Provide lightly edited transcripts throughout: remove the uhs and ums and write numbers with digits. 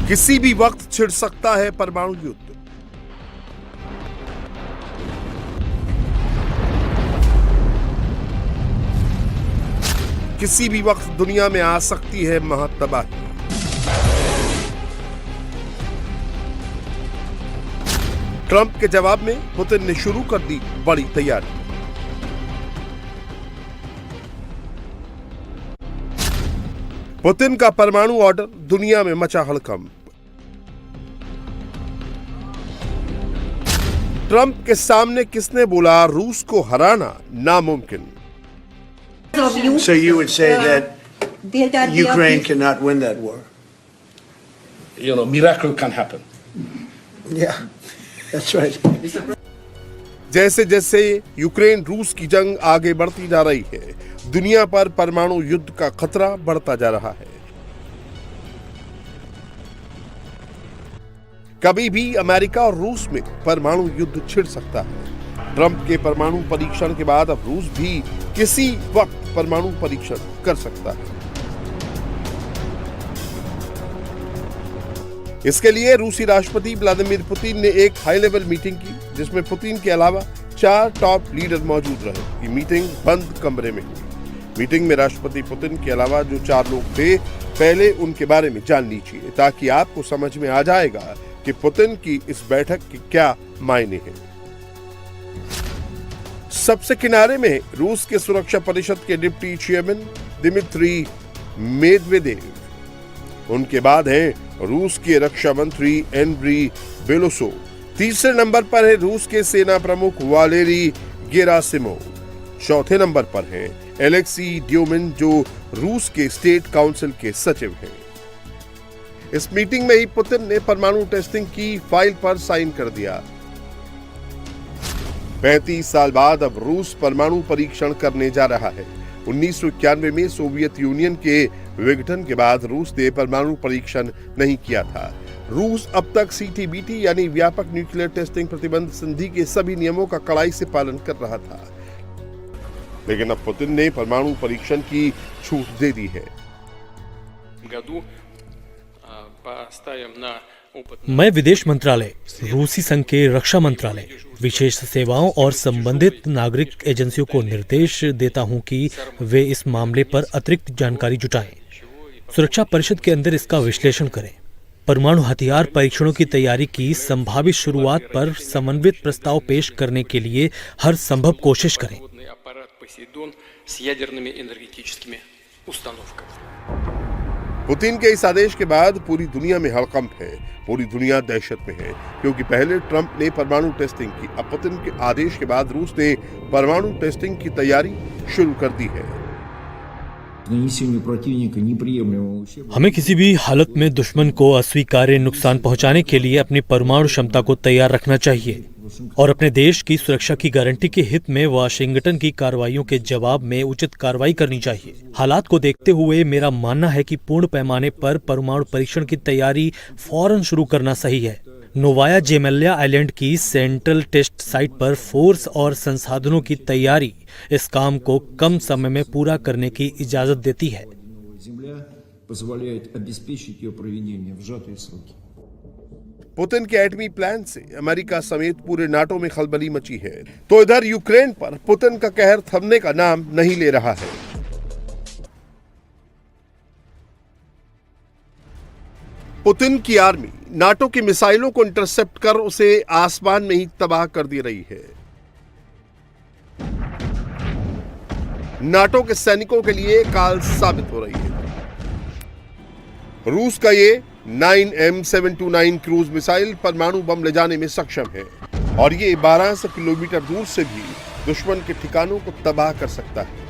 किसी भी वक्त छिड़ सकता है परमाणु युद्ध। किसी भी वक्त दुनिया में आ सकती है महातबाही। ट्रंप के जवाब में पुतिन ने शुरू कर दी बड़ी तैयारी। पुतिन का परमाणु ऑर्डर, दुनिया में मचा हड़कंप। ट्रंप के सामने किसने बोला रूस को हराना नामुमकिन। So you would say that Ukraine cannot win that war? Miracle can happen. Yeah, that's right. जैसे जैसे यूक्रेन रूस की जंग आगे बढ़ती जा रही है, दुनिया पर परमाणु युद्ध का खतरा बढ़ता जा रहा है। कभी भी अमेरिका और रूस में परमाणु युद्ध छिड़ सकता है। ट्रंप के परमाणु परीक्षण के बाद अब रूस भी किसी वक्त परमाणु परीक्षण कर सकता है। इसके लिए रूसी राष्ट्रपति व्लादिमीर पुतिन ने एक हाई लेवल मीटिंग की, जिसमें पुतिन के अलावा 4 टॉप लीडर मौजूद रहे। ये मीटिंग बंद कमरे में हुई। मीटिंग में राष्ट्रपति पुतिन के अलावा जो 4 लोग थे, पहले उनके बारे में जान लीजिए, ताकि आपको समझ में आ जाएगा कि पुतिन की इस बैठक के क्या मायने हैं। सबसे किनारे में रूस के सुरक्षा परिषद के डिप्टी चेयरमैन दिमित्री मेदवेदेव। उनके बाद हैं रूस के रक्षा मंत्री एंड्री बेलोसोव। तीसरे नंबर पर है रूस के सेना प्रमुख वालेरी गेरासिमोव। चौथे नंबर पर हैं एलेक्सी ड्यूमिन, जो रूस के स्टेट काउंसिल के सचिव हैं। इस मीटिंग में ही पुतिन ने परमाणु टेस्टिंग की फाइल पर साइन कर दिया। 35 साल बाद अब रूस परमाणु परीक्षण करने जा रहा है। 1991 में सोवियत यूनियन के विघटन के बाद रूस ने परमाणु परीक्षण नहीं किया था। रूस अब तक सीटीबीटी यानी व्यापक न्यूक्लियर टेस्टिंग प्रतिबंध संधि के सभी नियमों का कड़ाई से पालन कर रहा था, लेकिन अब पुतिन ने परमाणु परीक्षण की छूट दे दी है। मैं विदेश मंत्रालय, रूसी संघ के रक्षा मंत्रालय, विशेष सेवाओं और संबंधित नागरिक एजेंसियों को निर्देश देता हूं कि वे इस मामले पर अतिरिक्त जानकारी जुटाएं, सुरक्षा परिषद के अंदर इसका विश्लेषण करें, परमाणु हथियार परीक्षणों की तैयारी की संभावित शुरुआत पर समन्वित प्रस्ताव पेश करने के लिए हर संभव कोशिश करें। पुतिन के इस आदेश के बाद पूरी दुनिया में हड़कंप है, पूरी दुनिया दहशत में है, क्योंकि पहले ट्रंप ने परमाणु टेस्टिंग की, अब पुतिन के आदेश के बाद रूस ने परमाणु टेस्टिंग की तैयारी शुरू कर दी है। हमें किसी भी हालत में दुश्मन को अस्वीकार्य नुकसान पहुंचाने के लिए अपनी परमाणु क्षमता को तैयार रखना चाहिए और अपने देश की सुरक्षा की गारंटी के हित में वाशिंगटन की कार्रवाइयों के जवाब में उचित कार्रवाई करनी चाहिए। हालात को देखते हुए मेरा मानना है कि पूर्ण पैमाने पर परमाणु परीक्षण की तैयारी फौरन शुरू करना सही है। नोवाया जेमेल्या आइलैंड की सेंट्रल टेस्ट साइट पर फोर्स और संसाधनों की तैयारी इस काम को कम समय में पूरा करने की इजाजत देती है। पुतिन के एटमी प्लान से अमेरिका समेत पूरे नाटो में खलबली मची है, तो इधर यूक्रेन पर पुतिन का कहर थमने का नाम नहीं ले रहा है। पुतिन की आर्मी नाटो की मिसाइलों को इंटरसेप्ट कर उसे आसमान में ही तबाह कर दे रही है। नाटो के सैनिकों के लिए काल साबित हो रही है। रूस का ये 9M729 क्रूज मिसाइल परमाणु बम ले जाने में सक्षम है और ये 1200 किलोमीटर दूर से भी दुश्मन के ठिकानों को तबाह कर सकता है।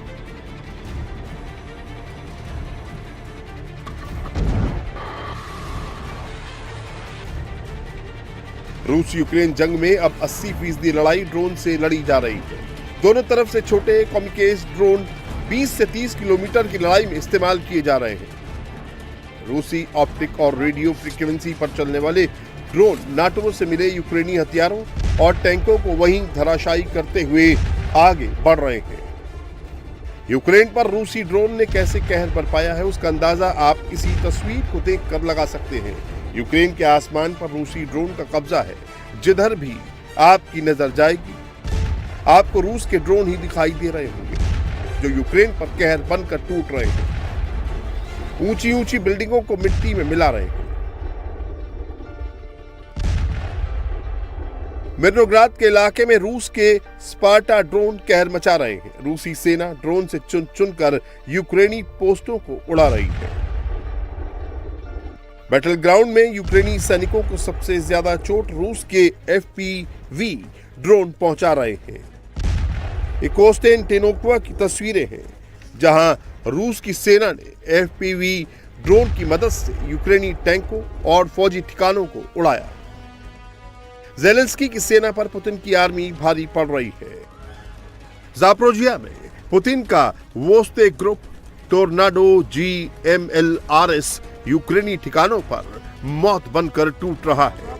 रूस यूक्रेन जंग में अब 80% लड़ाई ड्रोन से लड़ी जा रही है। दोनों तरफ से छोटे कॉम्युनिकेश ड्रोन 20 से 30 किलोमीटर की लड़ाई में इस्तेमाल किए जा रहे हैं। रूसी ऑप्टिक और रेडियो फ्रीक्वेंसी पर चलने वाले ड्रोन नाटो से मिले यूक्रेनी हथियारों और टैंकों को वहीं धराशायी करते हुए आगे बढ़ रहे हैं। यूक्रेन पर रूसी ड्रोन ने कैसे कहर बरपाया है, उसका अंदाजा आप इसी तस्वीर को देखकर लगा सकते हैं। यूक्रेन के आसमान पर रूसी ड्रोन का कब्जा है। जिधर भी आपकी नजर जाएगी आपको रूस के ड्रोन ही दिखाई दे रहे होंगे जो यूक्रेन पर कहर बनकर टूट रहे हैं, ऊंची ऊंची बिल्डिंगों को मिट्टी में मिला रहे हैं। मिर्नोग्राद के इलाके में रूस के स्पार्टा ड्रोन कहर मचा रहे हैं। रूसी सेना ड्रोन से चुन चुनकर यूक्रेनी पोस्टों को उड़ा रही है। बैटल ग्राउंड में यूक्रेनी सैनिकों को सबसे ज्यादा चोट रूस के एफपीवी ड्रोन पहुंचा रहे हैं। ये कोस्टेंटिनोव की तस्वीरें हैं जहां रूस की सेना ने एफपीवी ड्रोन की मदद से यूक्रेनी टैंकों और फौजी ठिकानों को उड़ाया। ज़ेलेंस्की की सेना पर पुतिन की आर्मी भारी पड़ रही है। ज़ापोरिजिया में पुतिन का वोस्ते ग्रुप टोर्नाडो GMLRS यूक्रेनी ठिकानों पर मौत बनकर टूट रहा है।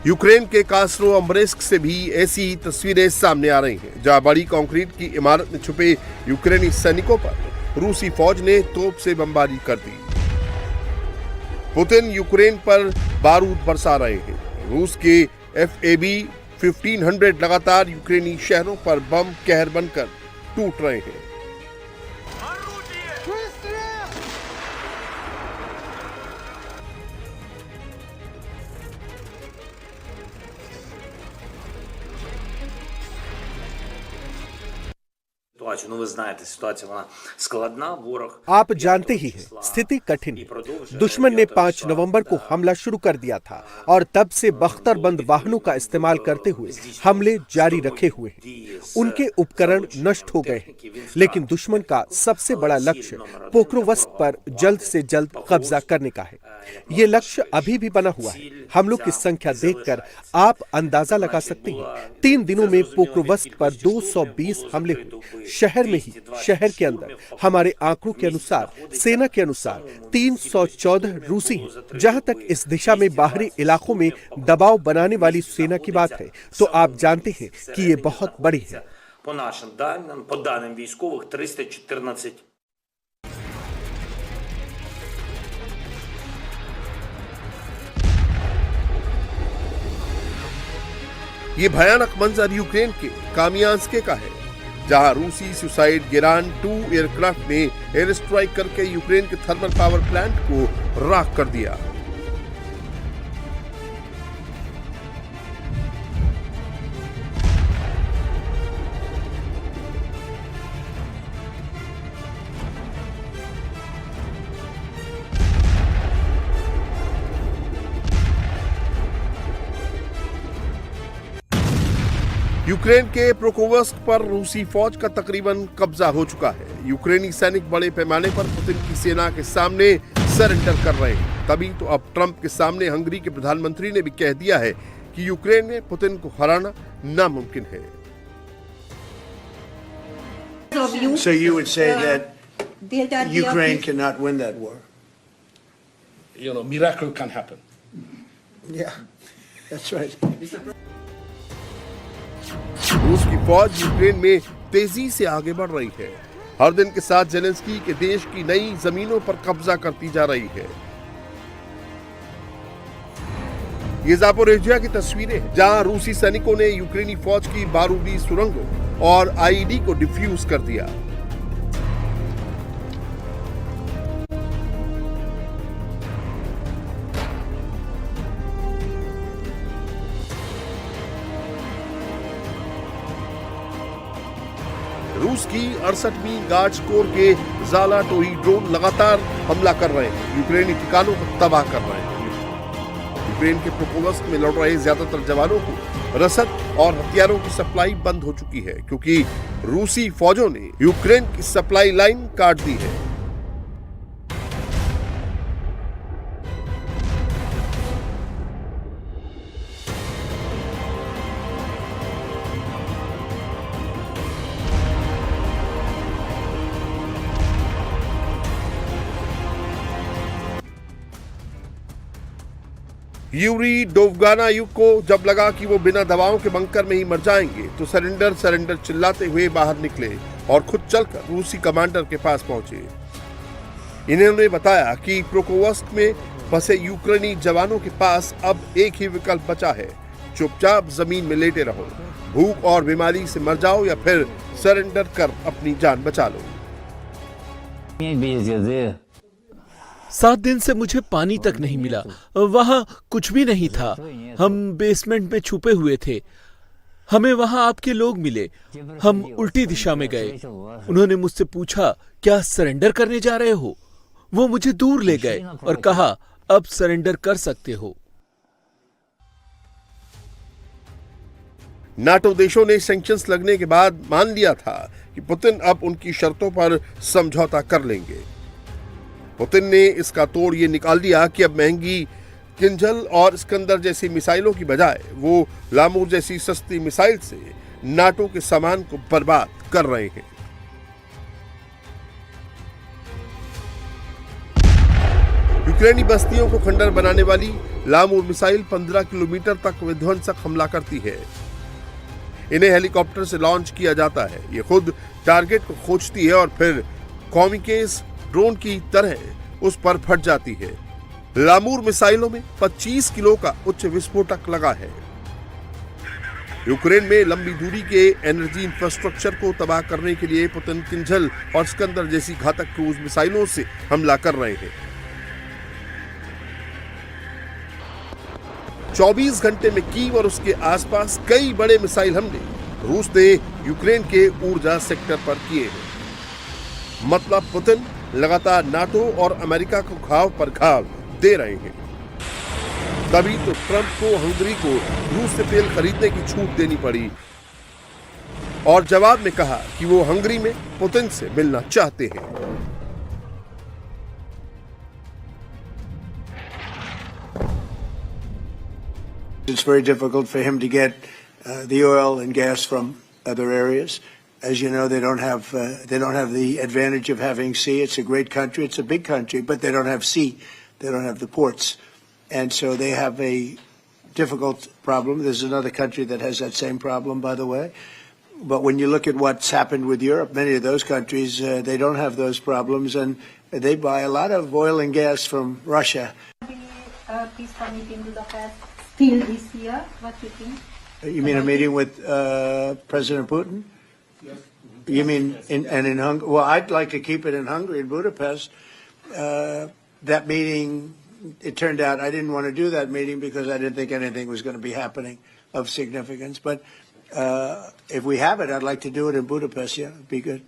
यूक्रेन के कास्रो अम्ब्रेस्क से भी ऐसी तस्वीरें सामने आ रही हैं जहां बड़ी कंक्रीट की इमारत में छुपे यूक्रेनी सैनिकों पर रूसी फौज ने तोप से बमबारी कर दी। पुतिन यूक्रेन पर बारूद बरसा रहे हैं। रूस के FAB 1500 लगातार यूक्रेनी शहरों पर बम कहर बनकर टूट रहे हैं। Ну, ви знаєте, ситуація вона складна, ворог... आप जानते ही हैं, स्थिति कठिन है। दुश्मन ने 5 नवंबर को हमला शुरू कर दिया था और तब से बख्तरबंद वाहनों का इस्तेमाल करते हुए हमले जारी रखे हुए हैं। उनके उपकरण नष्ट हो गए हैं, लेकिन दुश्मन का सबसे बड़ा लक्ष्य पोक्रोवस्क पर जल्द से जल्द कब्जा करने का है। ये लक्ष्य अभी भी बना हुआ है। हमलों की संख्या देखकर आप अंदाजा लगा सकते हैं। 3 दिनों में पोक्रोवस्क पर 220 हमले हुए। शहर में ही, शहर के अंदर हमारे आंकड़ों के अनुसार, सेना के अनुसार 314 रूसी हैं। जहां तक इस दिशा में बाहरी इलाकों में दबाव बनाने वाली सेना की बात है तो आप जानते हैं कि ये बहुत बड़ी है। По даним військових 314. ये भयानक मंजर यूक्रेन के कामियांस्के का है जहां रूसी सुसाइड गिरान 2 एयरक्राफ्ट ने एयर स्ट्राइक करके यूक्रेन के थर्मल पावर प्लांट को राख कर दिया। यूक्रेन के प्रोकोवस्क पर रूसी फौज का तकरीबन कब्जा हो चुका है। यूक्रेनी सैनिक बड़े पैमाने पर पुतिन की सेना के सामने सरेंडर कर रहे हैं। तभी तो अब ट्रंप के सामने हंगरी के प्रधानमंत्री ने भी कह दिया है कि यूक्रेन में पुतिन को हराना नामुमकिन है। So you would say that Ukraine cannot win that war? You know, miracle can happen. Yeah, that's right. रूस की फौज यूक्रेन में तेजी से आगे बढ़ रही है। हर दिन के साथ ज़ेलेंस्की के देश की नई जमीनों पर कब्जा करती जा रही है। ये ज़ापोरिजिया की तस्वीरें हैं जहां रूसी सैनिकों ने यूक्रेनी फौज की बारूदी सुरंगों और आईईडी को डिफ्यूज कर दिया। रूस की 68वीं गार्ड्स कोर के ज़ालाटोई ड्रोन लगातार हमला कर रहे हैं, यूक्रेनी ठिकानों को तबाह कर रहे हैं। यूक्रेन के प्रोकोवस्क में लड़ रहे ज्यादातर जवानों को रसद और हथियारों की सप्लाई बंद हो चुकी है क्योंकि रूसी फौजों ने यूक्रेन की सप्लाई लाइन काट दी है। यूरी डोवगानायुक को जब लगा कि वो बिना दवाओं के बंकर में ही मर जाएंगे तो सरेंडर सरेंडर चिल्लाते हुए बाहर निकले और खुद चलकर रूसी कमांडर के पास पहुंचे। इन्होंने बताया कि प्रोकोवस्क में फंसे यूक्रेनी जवानों के पास अब एक ही विकल्प बचा है, चुपचाप जमीन में लेटे रहो, भूख और बीमारी से मर जाओ या फिर सरेंडर कर अपनी जान बचा लो। 7 दिन से मुझे पानी तक नहीं मिला, वहां कुछ भी नहीं था, हम बेसमेंट में छुपे हुए थे। हमें वहां आपके लोग मिले, हम उल्टी दिशा में गए। उन्होंने मुझसे पूछा, क्या सरेंडर करने जा रहे हो? वो मुझे दूर ले गए और कहा, अब सरेंडर कर सकते हो। नाटो देशों ने सैंक्शंस लगने के बाद मान लिया था कि पुतिन अब उनकी शर्तों पर समझौता कर लेंगे। पुतिन ने इसका तोड़ ये निकाल दिया कि अब महंगी किंजल और इस्कंदर जैसी मिसाइलों की बजाय वो लामूर जैसी सस्ती मिसाइल से नाटो के सामान को बर्बाद कर रहे हैं। यूक्रेनी बस्तियों को खंडर बनाने वाली लामूर मिसाइल 15 किलोमीटर तक विध्वंसक हमला करती है। इन्हें हेलीकॉप्टर से लॉन्च किया जाता है। ये खुद टारगेट को खोजती है और फिर कॉमिकेस ड्रोन की तरह उस पर फट जाती है। लामूर मिसाइलों में 25 किलो का उच्च विस्फोटक लगा है। यूक्रेन में लंबी दूरी के एनर्जी इंफ्रास्ट्रक्चर को तबाह करने के लिए पुतिन किंजल और सिकंदर जैसी घातक क्रूज मिसाइलों से हमला कर रहे हैं। 24 घंटे में कीव और उसके आसपास कई बड़े मिसाइल हमले रूस ने यूक्रेन के ऊर्जा सेक्टर पर किए हैं। मतलब पुतिन लगातार नाटो और अमेरिका को घाव पर घाव दे रहे हैं। तभी तो ट्रंप को हंगरी को रूस से तेल खरीदने की छूट देनी पड़ी और जवाब में कहा कि वो हंगरी में पुतिन से मिलना चाहते हैं। It's very difficult for him to get the oil and gas from other areas. As you know, they don't have the advantage of having sea. It's a great country. It's a big country, but they don't have sea. They don't have the ports, and so they have a difficult problem. There's another country that has that same problem, by the way. But when you look at what's happened with Europe, many of those countries they don't have those problems, and they buy a lot of oil and gas from Russia. Peaceful meeting with the Fed still this year. What do you think? You mean a meeting with President Putin? Yes. You mean in Hungary? Well, I'd like to keep it in Hungary, in Budapest. That meeting, it turned out I didn't want to do that meeting because I didn't think anything was going to be happening of significance. But if we have it, I'd like to do it in Budapest. Yeah, it'd be good.